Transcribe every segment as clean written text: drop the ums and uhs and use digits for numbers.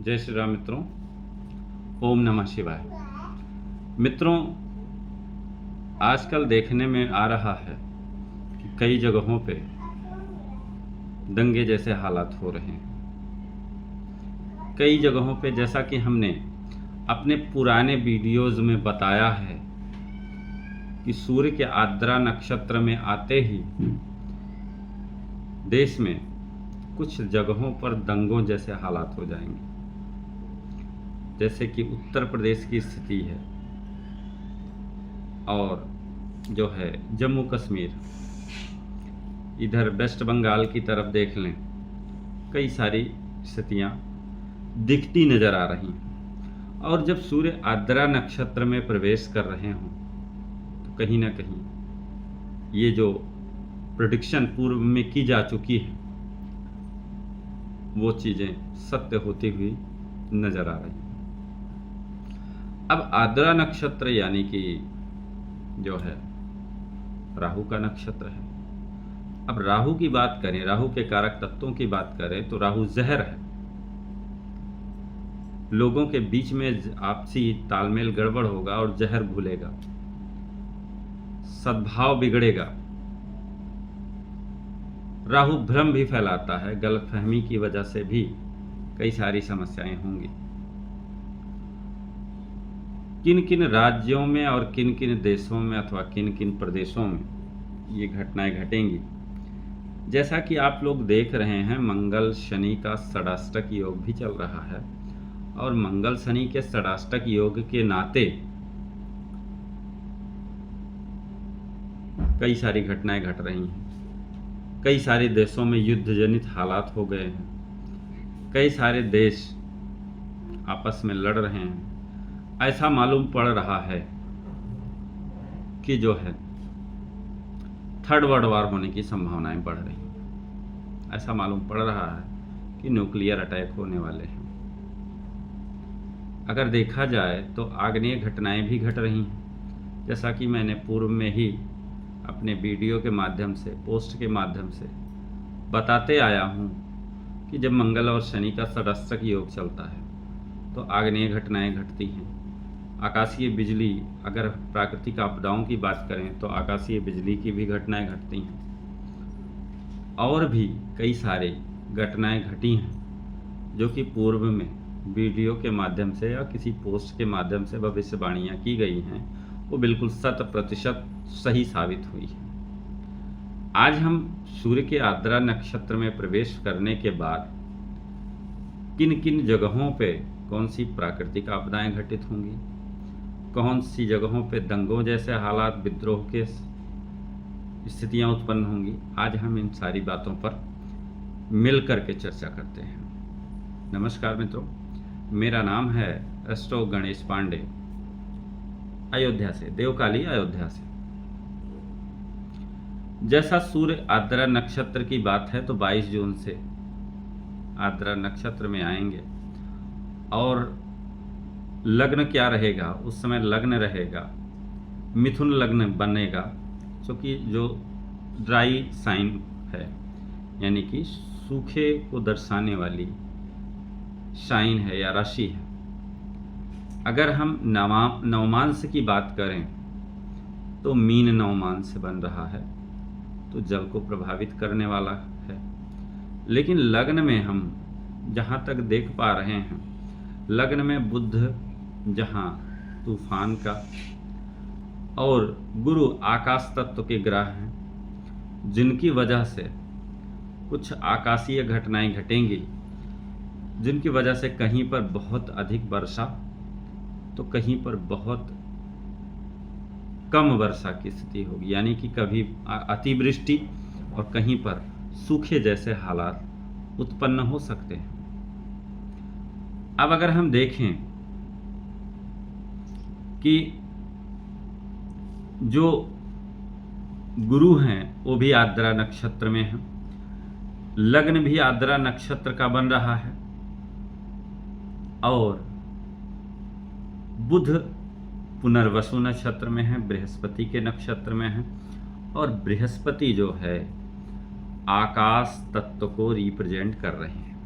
जय श्री राम मित्रों। ओम नमः शिवाय। मित्रों, आजकल देखने में आ रहा है कि कई जगहों पे दंगे जैसे हालात हो रहे हैं। कई जगहों पे, जैसा कि हमने अपने पुराने वीडियोज़ में बताया है कि सूर्य के आर्द्रा नक्षत्र में आते ही देश में कुछ जगहों पर दंगों जैसे हालात हो जाएंगे। जैसे कि उत्तर प्रदेश की स्थिति है और जो है जम्मू कश्मीर, इधर वेस्ट बंगाल की तरफ देख लें, कई सारी स्थितियां दिखती नज़र आ रही हैं। और जब सूर्य आर्द्रा नक्षत्र में प्रवेश कर रहे हों तो कहीं ना कहीं ये जो प्रेडिक्शन पूर्व में की जा चुकी है वो चीज़ें सत्य होती हुई नज़र आ रही हैं। अब आर्द्रा नक्षत्र यानी कि जो है राहु का नक्षत्र है। अब राहु की बात करें, राहु के कारक तत्वों की बात करें तो राहु जहर है। लोगों के बीच में आपसी तालमेल गड़बड़ होगा और जहर घुलेगा, सद्भाव बिगड़ेगा। राहु भ्रम भी फैलाता है, गलतफहमी की वजह से भी कई सारी समस्याएं होंगी। किन किन राज्यों में और किन किन देशों में अथवा किन किन प्रदेशों में ये घटनाएं घटेंगी, जैसा कि आप लोग देख रहे हैं, मंगल शनि का षडाष्टक योग भी चल रहा है और मंगल शनि के षडाष्टक योग के नाते कई सारी घटनाएं घट रही हैं। कई सारे देशों में युद्ध जनित हालात हो गए हैं। कई सारे देश आपस में लड़ रहे हैं। ऐसा मालूम पड़ रहा है कि जो है थर्ड वर्ल्ड वार होने की संभावनाएं बढ़ रही हैं। ऐसा मालूम पड़ रहा है कि न्यूक्लियर अटैक होने वाले हैं। अगर देखा जाए तो आग्नेय घटनाएं भी घट रही हैं। जैसा कि मैंने पूर्व में ही अपने वीडियो के माध्यम से, पोस्ट के माध्यम से बताते आया हूं कि जब मंगल और शनि का षडाष्टक योग चलता है तो आग्नेय घटनाएं घटती हैं। आकाशीय बिजली, अगर प्राकृतिक आपदाओं की बात करें तो आकाशीय बिजली की भी घटनाएं घटती हैं। और भी कई सारे घटनाएं घटी हैं जो कि पूर्व में वीडियो के माध्यम से या किसी पोस्ट के माध्यम से भविष्यवाणियां की गई हैं, वो बिल्कुल 100% सही साबित हुई है। आज हम सूर्य के आर्द्रा नक्षत्र में प्रवेश करने के बाद किन किन जगहों पे कौन सी प्राकृतिक आपदाएं घटित होंगी, कौन सी जगहों पे दंगों जैसे हालात, विद्रोह के स्थितियां उत्पन्न होंगी, आज हम इन सारी बातों पर मिल करके चर्चा करते हैं। नमस्कार मित्रों, मेरा नाम है एस्ट्रो गणेश पांडे, अयोध्या से, देवकाली अयोध्या से। जैसा सूर्य आर्द्रा नक्षत्र की बात है तो 22 जून से आर्द्रा नक्षत्र में आएंगे और लग्न क्या रहेगा, उस समय लग्न रहेगा मिथुन लग्न बनेगा, क्योंकि जो ड्राई साइन है यानी कि सूखे को दर्शाने वाली साइन है या राशि है। अगर हम नवमांश की बात करें तो मीन नवमांश बन रहा है, तो जल को प्रभावित करने वाला है। लेकिन लग्न में हम जहाँ तक देख पा रहे हैं, लग्न में बुध जहाँ तूफान का और गुरु आकाश तत्व के ग्रह हैं, जिनकी वजह से कुछ आकाशीय घटनाएं घटेंगी, जिनकी वजह से कहीं पर बहुत अधिक वर्षा तो कहीं पर बहुत कम वर्षा की स्थिति होगी, यानी कि कभी अतिवृष्टि और कहीं पर सूखे जैसे हालात उत्पन्न हो सकते हैं। अब अगर हम देखें कि जो गुरु हैं वो भी आर्द्रा नक्षत्र में हैं, लग्न भी आर्द्रा नक्षत्र का बन रहा है और बुध पुनर्वसु नक्षत्र में है, बृहस्पति के नक्षत्र में है। और बृहस्पति जो है आकाश तत्व को रिप्रेजेंट कर रहे हैं,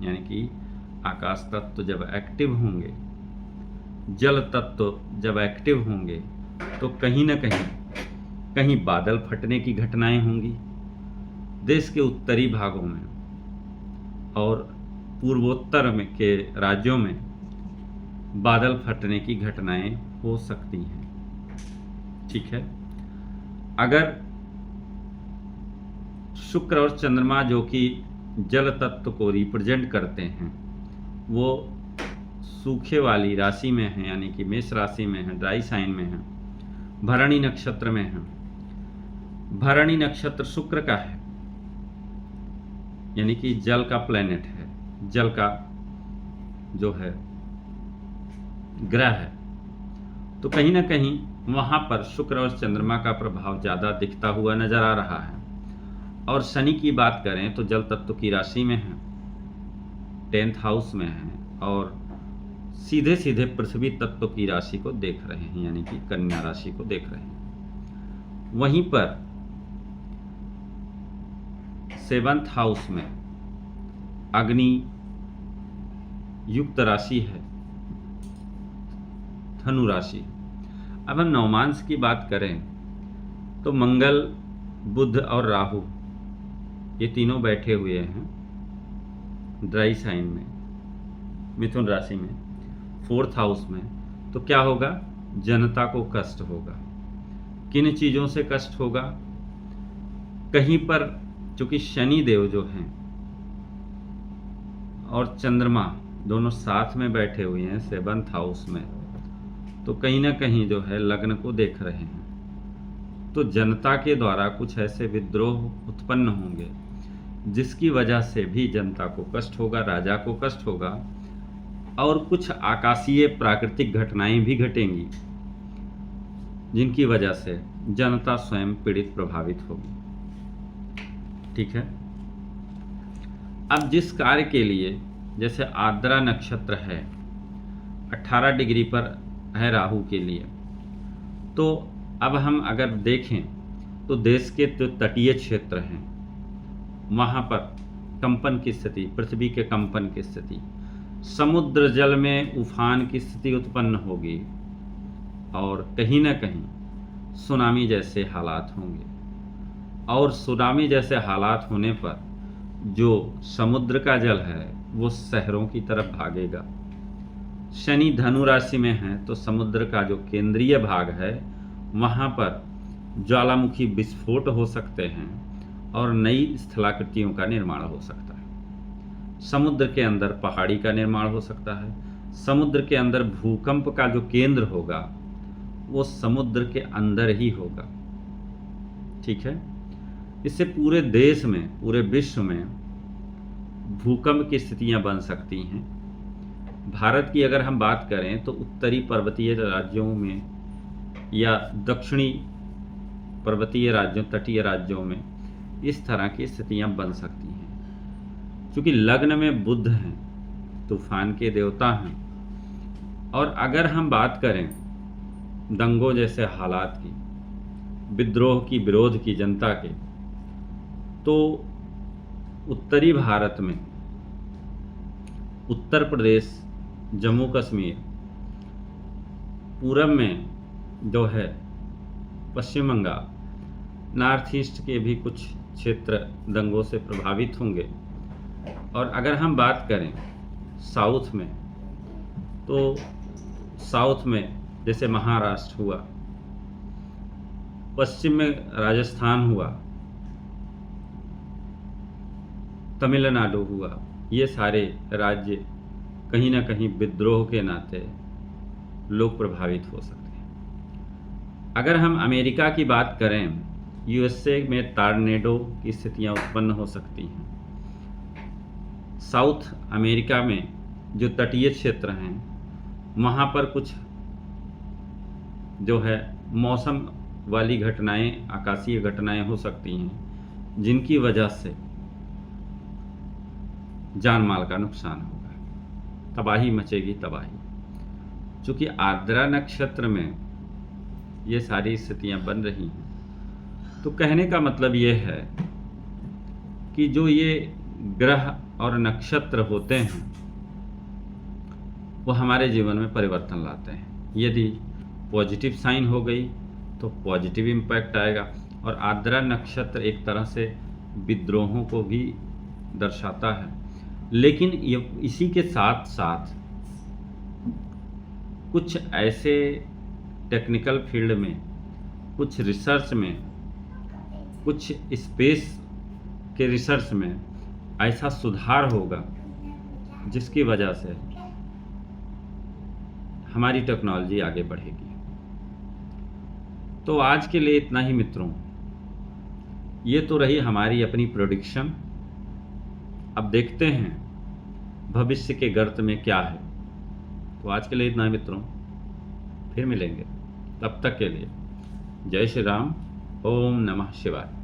यानी कि आकाश तत्व जब एक्टिव होंगे, जल तत्व जब एक्टिव होंगे, तो कहीं ना कहीं बादल फटने की घटनाएं होंगी देश के उत्तरी भागों में, और पूर्वोत्तर में के राज्यों में बादल फटने की घटनाएं हो सकती हैं। ठीक है। अगर शुक्र और चंद्रमा जो कि जल तत्व को रिप्रेजेंट करते हैं, वो सूखे वाली राशि में है, यानी कि मेष राशि में है, ड्राई साइन में है, भरणी नक्षत्र में है। भरणी नक्षत्र शुक्र का है, यानी कि जल का प्लेनेट है, जल का जो है ग्रह है। तो कहीं ना कहीं वहां पर शुक्र और चंद्रमा का प्रभाव ज़्यादा दिखता हुआ नजर आ रहा है। और शनि की बात करें तो जल तत्व की राशि में है, 10th हाउस में है, और सीधे सीधे पृथ्वी तत्व की राशि को देख रहे हैं, यानी कि कन्या राशि को देख रहे हैं। वहीं पर 7th हाउस में अग्नि युक्त राशि है, धनु राशि। अब हम नवमांश की बात करें तो मंगल, बुध और राहु ये तीनों बैठे हुए हैं ड्राई साइन में, मिथुन राशि में, 4th हाउस में। तो क्या होगा? जनता को कष्ट होगा। किन चीज़ों से कष्ट होगा? कहीं पर चूंकि शनि देव जो हैं और चंद्रमा दोनों साथ में बैठे हुए हैं 7th हाउस में, तो कहीं ना कहीं जो है लग्न को देख रहे हैं, तो जनता के द्वारा कुछ ऐसे विद्रोह उत्पन्न होंगे जिसकी वजह से भी जनता को कष्ट होगा, राजा को कष्ट होगा, और कुछ आकाशीय प्राकृतिक घटनाएं भी घटेंगी जिनकी वजह से जनता स्वयं पीड़ित प्रभावित होगी। ठीक है। अब जिस कार्य के लिए, जैसे आर्द्रा नक्षत्र है 18 डिग्री पर है राहु के लिए, तो अब हम अगर देखें तो देश के जो तटीय क्षेत्र हैं वहाँ पर कंपन की स्थिति, पृथ्वी के कंपन की स्थिति, समुद्र जल में उफान की स्थिति उत्पन्न होगी, और कहीं ना कहीं सुनामी जैसे हालात होंगे। और सुनामी जैसे हालात होने पर जो समुद्र का जल है वो शहरों की तरफ भागेगा। शनि धनु राशि में है तो समुद्र का जो केंद्रीय भाग है वहाँ पर ज्वालामुखी विस्फोट हो सकते हैं और नई स्थलाकृतियों का निर्माण हो सकता है। समुद्र के अंदर पहाड़ी का निर्माण हो सकता है। समुद्र के अंदर भूकंप का जो केंद्र होगा वो समुद्र के अंदर ही होगा। ठीक है। इससे पूरे देश में, पूरे विश्व में भूकंप की स्थितियां बन सकती हैं। भारत की अगर हम बात करें तो उत्तरी पर्वतीय राज्यों में या दक्षिणी पर्वतीय राज्यों, तटीय राज्यों में इस तरह की स्थितियां बन सकती हैं, क्योंकि लग्न में बुध हैं, तूफान के देवता हैं। और अगर हम बात करें दंगों जैसे हालात की, विद्रोह की, विरोध की जनता के, तो उत्तरी भारत में उत्तर प्रदेश, जम्मू कश्मीर, पूरब में जो है पश्चिम बंगाल, नॉर्थ ईस्ट के भी कुछ क्षेत्र दंगों से प्रभावित होंगे। और अगर हम बात करें साउथ में, तो साउथ में जैसे महाराष्ट्र हुआ, पश्चिम में राजस्थान हुआ, तमिलनाडु हुआ, ये सारे राज्य कहीं ना कहीं विद्रोह के नाते लोग प्रभावित हो सकते हैं। अगर हम अमेरिका की बात करें, यूएसए में टॉर्नेडो की स्थितियां उत्पन्न हो सकती हैं। साउथ अमेरिका में जो तटीय क्षेत्र हैं वहाँ पर कुछ जो है मौसम वाली घटनाएं, आकाशीय घटनाएं हो सकती हैं जिनकी वजह से जान माल का नुकसान होगा, तबाही मचेगी, तबाही। चूँकि आर्द्रा नक्षत्र में ये सारी स्थितियां बन रही हैं, तो कहने का मतलब ये है कि जो ये ग्रह और नक्षत्र होते हैं वो हमारे जीवन में परिवर्तन लाते हैं। यदि पॉजिटिव साइन हो गई तो पॉजिटिव इम्पैक्ट आएगा। और आर्द्रा नक्षत्र एक तरह से विद्रोहों को भी दर्शाता है, लेकिन ये इसी के साथ साथ कुछ ऐसे टेक्निकल फील्ड में, कुछ रिसर्च में, कुछ स्पेस के रिसर्च में ऐसा सुधार होगा जिसकी वजह से हमारी टेक्नोलॉजी आगे बढ़ेगी। तो आज के लिए इतना ही मित्रों। ये तो रही हमारी अपनी प्रेडिक्शन। अब देखते हैं भविष्य के गर्त में क्या है। तो आज के लिए इतना ही मित्रों, फिर मिलेंगे। तब तक के लिए जय श्री राम। ओम नमः शिवाय।